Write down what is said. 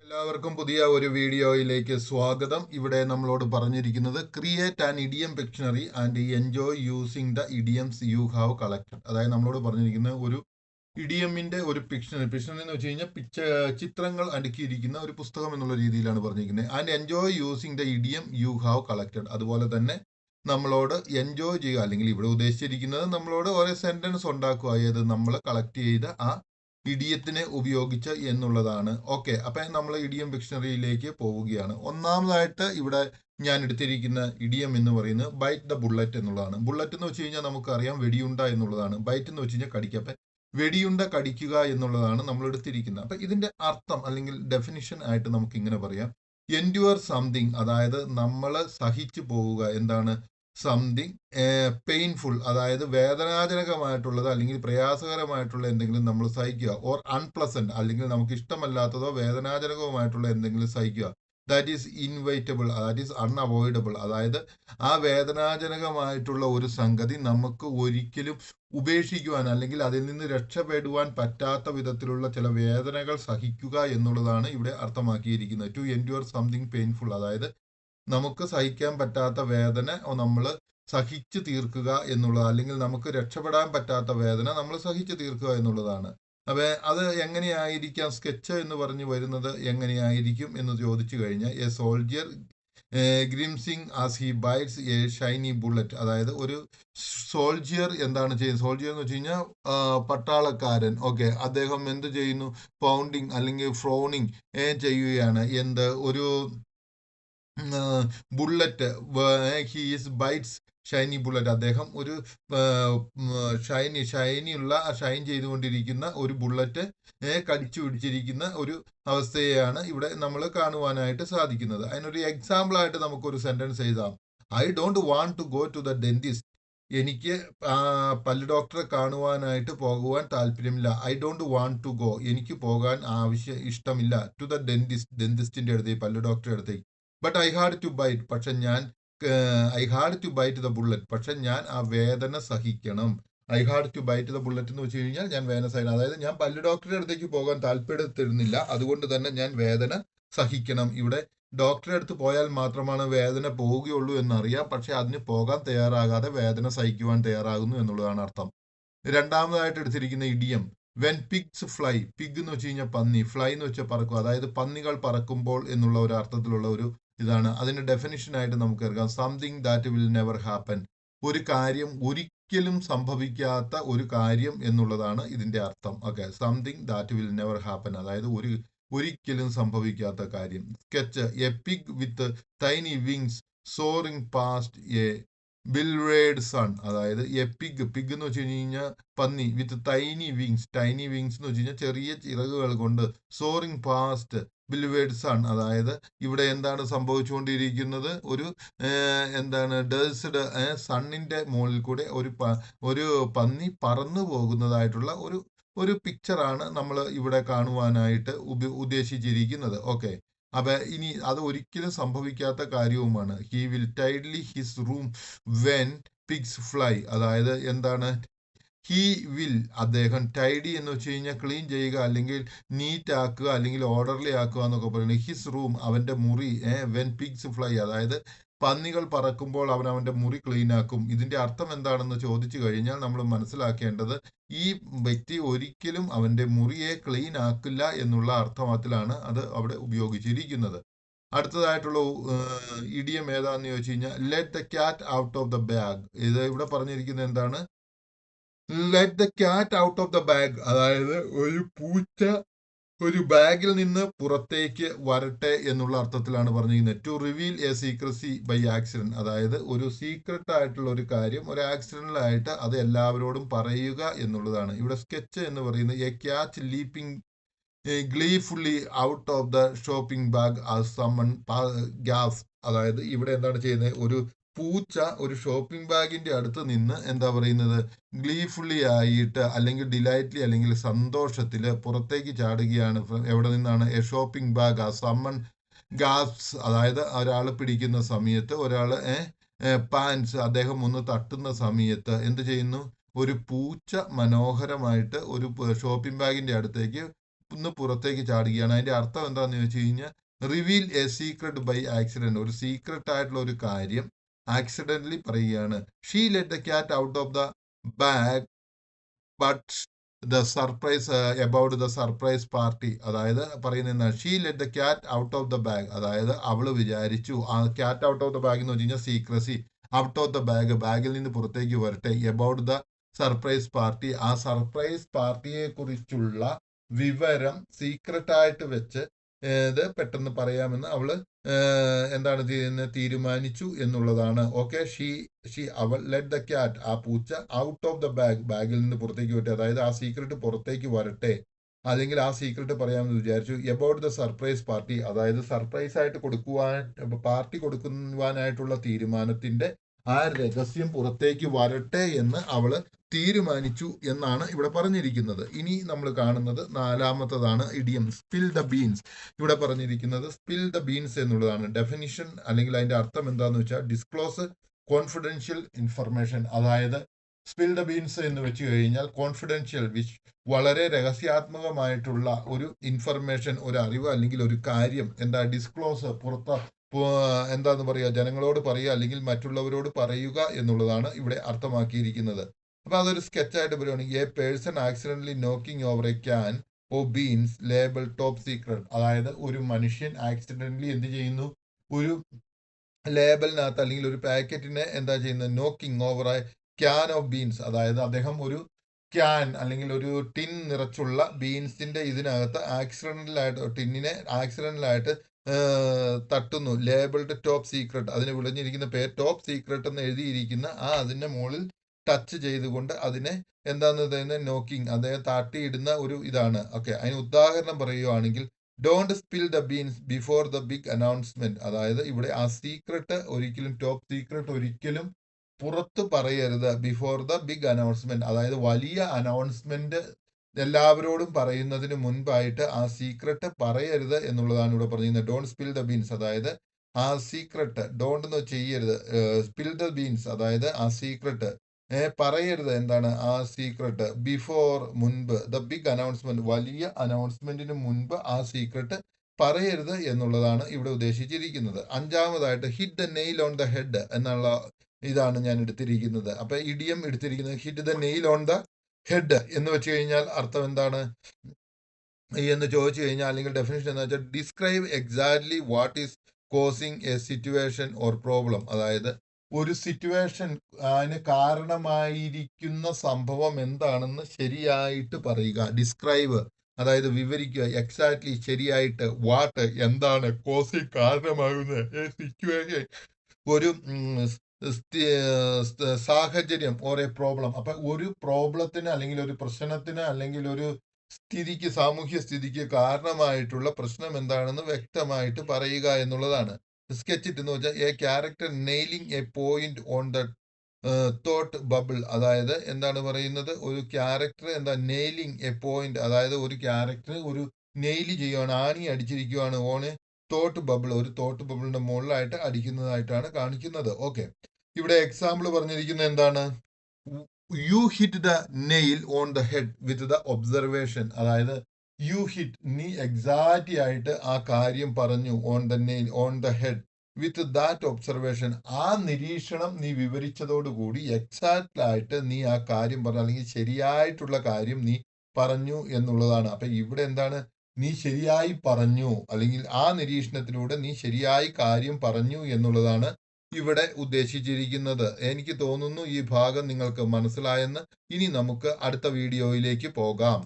എല്ലാവർക്കും പുതിയ ഒരു വീഡിയോയിലേക്ക് സ്വാഗതം. ഇവിടെ നമ്മളോട് പറഞ്ഞിരിക്കുന്നത് create an idiom dictionary and enjoy using the idioms you have collected. അതായത് നമ്മളോട് പറഞ്ഞിരിക്കുന്ന ഒരു ഇഡിയമിന്റെ ഒരു പിക്ഷണറി എന്ന് വെച്ച് കഴിഞ്ഞാൽ ചിത്രങ്ങൾ അടുക്കിയിരിക്കുന്ന ഒരു പുസ്തകം എന്നുള്ള രീതിയിലാണ് പറഞ്ഞിരിക്കുന്നത്. And enjoy using the idiom you have collected. അതുപോലെ തന്നെ നമ്മളോട് എൻജോയ് ചെയ്യുക, അല്ലെങ്കിൽ ഇവിടെ ഉദ്ദേശിച്ചിരിക്കുന്നത് നമ്മളോട് ഓരോ സെന്റൻസ് ഉണ്ടാക്കുക, അതായത് നമ്മൾ കളക്ട് ചെയ്ത ആ ഇഡിയത്തിനെ ഉപയോഗിച്ച് എന്നുള്ളതാണ്. ഓക്കെ, അപ്പൊ നമ്മൾ ഇഡിയം ഡിക്ഷണറിയിലേക്ക് പോവുകയാണ്. ഒന്നാമതായിട്ട് ഇവിടെ ഞാൻ എടുത്തിരിക്കുന്ന ഇഡിയം എന്ന് പറയുന്നത് ബൈറ്റ് ദ ബുള്ളറ്റ് എന്നുള്ളതാണ്. ബുള്ളറ്റ് എന്ന് വെച്ച് കഴിഞ്ഞാൽ നമുക്കറിയാം വെടിയുണ്ട എന്നുള്ളതാണ്. ബൈറ്റ് എന്ന് വെച്ച് കഴിഞ്ഞാൽ കടിക്കുക. അപ്പൊ വെടിയുണ്ട കടിക്കുക എന്നുള്ളതാണ് നമ്മൾ എടുത്തിരിക്കുന്നത്. അപ്പൊ ഇതിന്റെ അർത്ഥം അല്ലെങ്കിൽ ഡെഫിനിഷൻ ആയിട്ട് നമുക്ക് ഇങ്ങനെ പറയാം: എൻഡ്യൂർ സംതിങ്, അതായത് നമ്മൾ സഹിച്ചു പോവുക. എന്താണ് സംതിങ് പെയിൻഫുൾ, അതായത് വേദനാജനകമായിട്ടുള്ളത് അല്ലെങ്കിൽ പ്രയാസകരമായിട്ടുള്ള എന്തെങ്കിലും നമ്മൾ സഹിക്കുക. ഓർ അൺപ്ലസന്റ്, അല്ലെങ്കിൽ നമുക്ക് ഇഷ്ടമല്ലാത്തതോ വേദനാജനകവുമായിട്ടുള്ള എന്തെങ്കിലും സഹിക്കുക. That is inevitable, that is unavoidable. അതായത് ആ വേദനാജനകമായിട്ടുള്ള ഒരു സംഗതി നമുക്ക് ഒരിക്കലും ഉപേക്ഷിക്കുവാൻ അല്ലെങ്കിൽ അതിൽ നിന്ന് രക്ഷപ്പെടുവാൻ പറ്റാത്ത വിധത്തിലുള്ള ചില വേദനകൾ സഹിക്കുക എന്നുള്ളതാണ് ഇവിടെ അർത്ഥമാക്കിയിരിക്കുന്നത്. ടു എൻഡ്യൂർ സംതിങ് പെയിൻഫുൾ, അതായത് നമുക്ക് സഹിക്കാൻ പറ്റാത്ത വേദന നമ്മൾ സഹിച്ചു തീർക്കുക എന്നുള്ളത്, അല്ലെങ്കിൽ നമുക്ക് രക്ഷപ്പെടാൻ പറ്റാത്ത വേദന നമ്മൾ സഹിച്ചു തീർക്കുക എന്നുള്ളതാണ്. അപ്പൊ അത് എങ്ങനെയായിരിക്കാം സ്കെച്ച് എന്ന് പറഞ്ഞു വരുന്നത് എങ്ങനെയായിരിക്കും എന്ന് ചോദിച്ചു കഴിഞ്ഞാൽ, a soldier grimacing as he bites a shiny bullet. അതായത് ഒരു സോൾജിയർ എന്താണ് ചെയ്യുന്നത്? സോൾജിയർ എന്ന് വെച്ച് കഴിഞ്ഞാൽ പട്ടാളക്കാരൻ. ഓക്കെ, അദ്ദേഹം എന്ത് ചെയ്യുന്നു? പൗണ്ടിങ് അല്ലെങ്കിൽ ഫ്രോണിങ് ചെയ്യുകയാണ്. എന്ത് ഒരു bullet, he is bites shiny bullet. അദ്ദേഹം ഒരു ഷൈൻ ചെയ്തുകൊണ്ടിരിക്കുന്ന ഒരു ബുള്ളറ്റ് കടിച്ചു പിടിച്ചിരിക്കുന്ന ഒരു അവസ്ഥയെയാണ് ഇവിടെ നമ്മൾ കാണുവാനായിട്ട് സാധിക്കുന്നത്. അതിനൊരു എക്സാമ്പിൾ ആയിട്ട് നമുക്കൊരു സെന്റൻസ് എഴുതാം: I don't want to go to the dentist. എനിക്ക് പല്ല് ഡോക്ടറെ കാണുവാനായിട്ട് പോകുവാൻ താല്പര്യമില്ല. I don't want to go, എനിക്ക് പോകാൻ ഇഷ്ടമില്ല. ടു ദ ഡെന്റിസ്റ്റിന്റെ അടുത്തേക്ക്, പല്ല് ഡോക്ടറെ അടുത്തേക്ക്. But I had to bite, പക്ഷെ ഞാൻ I had to bite the bullet, പക്ഷെ ഞാൻ ആ വേദന സഹിക്കണം. I had to bite the bullet എന്ന് വെച്ച് കഴിഞ്ഞാൽ ഞാൻ വേദന സഹിക്കണം. അതായത് ഞാൻ പല്ല് ഡോക്ടറുടെ അടുത്തേക്ക് പോകാൻ താല്പര്യപ്പെടുന്നില്ല, അതുകൊണ്ട് തന്നെ ഞാൻ വേദന സഹിക്കണം. ഇവിടെ ഡോക്ടറെ അടുത്ത് പോയാൽ മാത്രമാണ് വേദന പോവുകയുള്ളൂ എന്നറിയാം, പക്ഷെ അതിന് പോകാൻ തയ്യാറാകാതെ വേദന സഹിക്കുവാൻ തയ്യാറാകുന്നു എന്നുള്ളതാണ് അർത്ഥം. രണ്ടാമതായിട്ട് എടുത്തിരിക്കുന്ന idiom when pigs fly. Pig എന്ന് വെച്ച് കഴിഞ്ഞാൽ പന്നി, ഫ്ലൈ എന്ന് വെച്ചാൽ പറക്കുക, അതായത് പന്നികൾ പറക്കുമ്പോൾ എന്നുള്ള ഒരു അർത്ഥത്തിലുള്ള ഒരു ഇതാണ്. അതിന്റെ ഡെഫിനിഷൻ ആയിട്ട് നമുക്ക് എടുക്കാം: something that will never happen. ഒരു കാര്യം ഒരിക്കലും സംഭവിക്കാത്ത ഒരു കാര്യം എന്നുള്ളതാണ് ഇതിന്റെ അർത്ഥം. Okay, something that will never happen, അതായത് ഒരിക്കലും സംഭവിക്കാത്ത കാര്യം. Sketch a pig with tiny wings soaring past a bewildered sun. അതായത് എ പിഗ് എന്ന് വെച്ച് കഴിഞ്ഞാൽ പന്നി, വിത്ത് ടൈനി വിങ്സ് എന്ന് വെച്ച് കഴിഞ്ഞാൽ ചെറിയ ചിറകുകൾ കൊണ്ട്, സോറിങ് പാസ്റ്റ് ബിൽവേഡ് സൺ. അതായത് ഇവിടെ എന്താണ് സംഭവിച്ചുകൊണ്ടിരിക്കുന്നത്? ഒരു എന്താണ് ഡേഴ്സ്ഡ് സണ്ണിന്റെ മുകളിൽ കൂടെ ഒരു പന്നി പറന്നു പോകുന്നതായിട്ടുള്ള ഒരു പിക്ചറാണ് നമ്മൾ ഇവിടെ കാണുവാനായിട്ട് ഉദ്ദേശിച്ചിരിക്കുന്നത്. ഓക്കെ, അപ്പൊ ഇനി അത് ഒരിക്കലും സംഭവിക്കാത്ത കാര്യവുമാണ്. He will tidy his room when pigs fly. അതായത് എന്താണ്? ഹി വിൽ, അദ്ദേഹം, ടൈഡി എന്ന് വെച്ച് കഴിഞ്ഞാൽ ക്ലീൻ ചെയ്യുക, അല്ലെങ്കിൽ നീറ്റ് ആക്കുക, അല്ലെങ്കിൽ ഓർഡർലി ആക്കുക എന്നൊക്കെ പറയുന്നത്. ഹിസ് റൂം, അവന്റെ മുറി, വെൻ പിഗ്സ് ഫ്ലൈ, അതായത് പന്നികൾ പറക്കുമ്പോൾ അവൻ അവന്റെ മുറി ക്ലീൻ ആക്കും. ഇതിന്റെ അർത്ഥം എന്താണെന്ന് ചോദിച്ചു കഴിഞ്ഞാൽ നമ്മൾ മനസ്സിലാക്കേണ്ടത് ഈ വ്യക്തി ഒരിക്കലും അവന്റെ മുറിയെ ക്ലീൻ ആക്കില്ല എന്നുള്ള അർത്ഥത്തിലാണ് അത് അവിടെ ഉപയോഗിച്ചിരിക്കുന്നത്. അടുത്തതായിട്ടുള്ള ഇഡിയം ഏതാന്ന് ചോദിച്ചു കഴിഞ്ഞാൽ let the cat out of the bag. ഇത് ഇവിടെ പറഞ്ഞിരിക്കുന്നത് എന്താണ്? Let the cat out of the bag, അതായത് ഒരു പൂച്ച ഒരു ബാഗിൽ നിന്ന് പുറത്തേക്ക് വരട്ടെ എന്നുള്ള അർത്ഥത്തിലാണ് പറഞ്ഞിരിക്കുന്നത്. To reveal a secrecy by accident, അതായത് ഒരു സീക്രട്ട് ആയിട്ടുള്ള ഒരു കാര്യം ഒരു ആക്സിഡന്റിലായിട്ട് അത് എല്ലാവരോടും പറയുക എന്നുള്ളതാണ്. ഇവിടെ സ്കെച്ച് എന്ന് പറയുന്നത് a cat leaping gleefully out of the shopping bag as someone gasps. അതായത് ഇവിടെ എന്താണ് ചെയ്യുന്നത്? ഒരു പൂച്ച ഒരു ഷോപ്പിംഗ് ബാഗിന്റെ അടുത്ത് നിന്ന് എന്താ പറയുന്നത്? ഗ്ലീഫുള്ളി ആയിട്ട്, അല്ലെങ്കിൽ ഡിലൈറ്റ്ലി, അല്ലെങ്കിൽ സന്തോഷത്തില് പുറത്തേക്ക് ചാടുകയാണ്. എവിടെ നിന്നാണ്? എ ഷോപ്പിംഗ് ബാഗ് ആ സമ്മൺ ഗാസ്പ്സ്, അതായത് ഒരാൾ പിടിക്കുന്ന സമയത്ത്, ഒരാൾ പാൻസ്, അദ്ദേഹം ഒന്ന് തട്ടുന്ന സമയത്ത് എന്ത് ചെയ്യുന്നു? ഒരു പൂച്ച മനോഹരമായിട്ട് ഒരു ഷോപ്പിംഗ് ബാഗിന്റെ അടുത്തേക്ക് നിന്ന് പുറത്തേക്ക് ചാടുകയാണ്. അതിന്റെ അർത്ഥം എന്താണെന്ന് ചോദിച്ചു കഴിഞ്ഞാൽ reveal a secret by accident. ഒരു സീക്രട്ട് ആയിട്ടുള്ള ഒരു കാര്യം ആക്സിഡന്റലി പറയുകയാണ്. She let the cat out of the bag but the surprise about the surprise party. അതായത് പറയുന്ന she let the cat out of the bag. അതായത് അവള് വിചാരിച്ചു ആ cat out of the bag എന്ന് വെച്ച് കഴിഞ്ഞാൽ secrecy. Out of the bag, ബാഗിൽ നിന്ന് പുറത്തേക്ക് വരട്ടെ. അബൌട്ട് ദ സർപ്രൈസ് പാർട്ടി, ആ സർപ്രൈസ് പാർട്ടിയെ കുറിച്ചുള്ള വിവരം സീക്രട്ട് ആയിട്ട് വെച്ച് ഇത് പെട്ടെന്ന് പറയാമെന്ന് അവള് എന്താണ് തീരുമാനിച്ചു എന്നുള്ളതാണ്. ഓക്കെ, അവൾ ലെറ്റ് ദ ക്യാറ്റ്, ആ പൂച്ച ഔട്ട് ഓഫ് ദ ബാഗ്, ബാഗിൽ നിന്ന് പുറത്തേക്ക് വരട്ടെ. അതായത് ആ സീക്രട്ട് പുറത്തേക്ക് വരട്ടെ, അല്ലെങ്കിൽ ആ സീക്രട്ട് പറയാമെന്ന് വിചാരിച്ചു. എബൌട്ട് ദ സർപ്രൈസ് പാർട്ടി, അതായത് സർപ്രൈസ് ആയിട്ട് പാർട്ടി കൊടുക്കുവാനായിട്ടുള്ള തീരുമാനത്തിന്റെ ആ രഹസ്യം പുറത്തേക്ക് വരട്ടെ എന്ന് അവള് തീരുമാനിച്ചു എന്നാണ് ഇവിടെ പറഞ്ഞിരിക്കുന്നത്. ഇനി നമ്മൾ കാണുന്നത് നാലാമത്തതാണ് ഇഡിയം സ്പിൽ ദ ബീൻസ്. ഇവിടെ പറഞ്ഞിരിക്കുന്നത് സ്പിൽ ദ ബീൻസ് എന്നുള്ളതാണ്. ഡെഫിനിഷൻ അല്ലെങ്കിൽ അതിന്റെ അർത്ഥം എന്താന്ന് വെച്ചാൽ ഡിസ്ക്ലോസ് കോൺഫിഡൻഷ്യൽ ഇൻഫർമേഷൻ. അതായത് സ്പിൽ ദ ബീൻസ് എന്ന് വെച്ച് കഴിഞ്ഞാൽ കോൺഫിഡൻഷ്യൽ, വളരെ രഹസ്യാത്മകമായിട്ടുള്ള ഒരു ഇൻഫർമേഷൻ, ഒരു അറിവ് അല്ലെങ്കിൽ ഒരു കാര്യം എന്താ ഡിസ്ക്ലോസ് എന്താന്ന് പറയുക, ജനങ്ങളോട് പറയുക അല്ലെങ്കിൽ മറ്റുള്ളവരോട് പറയുക എന്നുള്ളതാണ് ഇവിടെ അർത്ഥമാക്കിയിരിക്കുന്നത്. അപ്പൊ അതൊരു സ്കെച്ചായിട്ട് പറയുകയാണെങ്കിൽ a person accidentally knocking over a can of beans label top secret. അതായത് ഒരു മനുഷ്യൻ ആക്സിഡന്റലി എന്ത് ചെയ്യുന്നു, ഒരു ലേബലിനകത്ത് അല്ലെങ്കിൽ ഒരു പാക്കറ്റിനെ എന്താ ചെയ്യുന്നത്, knocking over a can of beans. അതായത് അദ്ദേഹം ഒരു ക്യാൻ അല്ലെങ്കിൽ ഒരു ടിൻ നിറച്ചുള്ള ബീൻസിന്റെ ഇതിനകത്ത് ആക്സിഡന്റലായിട്ട് ടിന്നിനെ ആക്സിഡന്റലായിട്ട് തട്ടുന്നു. ലേബിൾഡ് ടോപ്പ് സീക്രട്ട്, അതിന് വിളിഞ്ഞിരിക്കുന്ന പേര് ടോപ്പ് സീക്രട്ട് എന്ന് എഴുതിയിരിക്കുന്ന ആ അതിന്റെ മുകളിൽ ടച്ച് ചെയ്തുകൊണ്ട് അതിനെ എന്താന്ന് പറയുന്നത് നോക്കിംഗ്, അദ്ദേഹം തട്ടിയിടുന്ന ഒരു ഇതാണ്. ഓക്കെ, അതിന് ഉദാഹരണം പറയുകയാണെങ്കിൽ don't spill the beans before the big announcement. അതായത് ഇവിടെ ആ സീക്രട്ട് ഒരിക്കലും, ടോപ്പ് സീക്രട്ട് ഒരിക്കലും പുറത്ത് പറയരുത് ബിഫോർ ദ ബിഗ് അനൗൺസ്മെന്റ്. അതായത് വലിയ അനൗൺസ്മെന്റ് എല്ലാവരോടും പറയുന്നതിന് മുൻപായിട്ട് ആ സീക്രട്ട് പറയരുത് എന്നുള്ളതാണ് ഇവിടെ പറഞ്ഞിരുന്നത്. ഡോണ്ട് സ്പിൽ ദ ബീൻസ്, അതായത് ആ സീക്രട്ട് ഡോണ്ട് എന്ന് ചെയ്യരുത്. സ്പിൽ ദ ബീൻസ്, അതായത് ആ സീക്രട്ട് പറയരുത്. എന്താണ് ആ സീക്രട്ട് ബിഫോർ, മുൻപ്, ദ ബിഗ് അനൗൺസ്മെന്റ്, വലിയ അനൗൺസ്മെന്റിന് മുൻപ് ആ സീക്രട്ട് പറയരുത് എന്നുള്ളതാണ് ഇവിടെ ഉദ്ദേശിച്ചിരിക്കുന്നത്. അഞ്ചാമതായിട്ട് hit the nail on the head എന്നുള്ള ഇതാണ് ഞാൻ എടുത്തിരിക്കുന്നത്. അപ്പൊ ഇഡിയം എടുത്തിരിക്കുന്നത് hit the nail on the head എന്ന് വെച്ച് കഴിഞ്ഞാൽ അർത്ഥം എന്താണ് എന്ന് ചോദിച്ചു കഴിഞ്ഞാൽ, അല്ലെങ്കിൽ ഡെഫിനേഷൻ എന്ന് വെച്ചാൽ describe exactly what is causing A situation or problem. അതായത് ഒരു സിറ്റുവേഷൻ, അതിന് കാരണമായിരിക്കുന്ന സംഭവം എന്താണെന്ന് ശരിയായിട്ട് പറയുക. ഡിസ്ക്രൈബ് അതായത് വിവരിക്കുക, എക്സാക്ട്ലി ശരിയായിട്ട്, വാട്ട് എന്താണ്, കോസിങ് കാരണമാകുന്ന സിറ്റുവേഷൻ ഒരു സാഹചര്യം ഓരോ പ്രോബ്ലം. അപ്പൊ ഒരു പ്രോബ്ലത്തിന് അല്ലെങ്കിൽ ഒരു പ്രശ്നത്തിന് അല്ലെങ്കിൽ ഒരു സ്ഥിതിക്ക്, സാമൂഹ്യ സ്ഥിതിക്ക് കാരണമായിട്ടുള്ള പ്രശ്നം എന്താണെന്ന് വ്യക്തമായിട്ട് പറയുക എന്നുള്ളതാണ്. സ്കെച്ചിട്ട് എന്ന് വെച്ചാൽ A character nailing A point on the thought bubble. അതായത് എന്താണ് പറയുന്നത്, ഒരു ക്യാരക്ടർ എന്താ നെയിലിംഗ് എ പോയിന്റ്, അതായത് ഒരു ക്യാരക്ടർ ഒരു നെയിൽ ചെയ്യുകയാണ്, ആണി അടിച്ചിരിക്കുകയാണ് ഓണ് തോട്ട് ബബിൾ, ഒരു തോട്ട് ബബിളിന്റെ മുകളിലായിട്ട് അടിക്കുന്നതായിട്ടാണ് കാണിക്കുന്നത്. ഓക്കെ, ഇവിടെ എക്സാമ്പിൾ പറഞ്ഞിരിക്കുന്നത് എന്താണ്, U hit the nail on the head with the observation. അതായത് യു ഹിറ്റ്, നീ എക്സാക്റ്റ് ആയിട്ട് ആ കാര്യം പറഞ്ഞു, on the nail on the head with that observation. ആ നിരീക്ഷണം നീ വിവരിച്ചതോടുകൂടി എക്സാക്റ്റ് ആയിട്ട് നീ ആ കാര്യം പറഞ്ഞു, അല്ലെങ്കിൽ ശരിയായിട്ടുള്ള കാര്യം നീ പറഞ്ഞു എന്നുള്ളതാണ്. അപ്പൊ ഇവിടെ എന്താണ്, നീ ശരിയായി പറഞ്ഞു, അല്ലെങ്കിൽ ആ നിരീക്ഷണത്തിലൂടെ നീ ശരിയായി കാര്യം പറഞ്ഞു എന്നുള്ളതാണ് ഇവിടെ ഉദ്ദേശിച്ചിരിക്കുന്നത്. എനിക്ക് തോന്നുന്നു ഈ ഭാഗം നിങ്ങൾക്ക് മനസ്സിലായെന്ന്. ഇനി നമുക്ക് അടുത്ത വീഡിയോയിലേക്ക് പോകാം.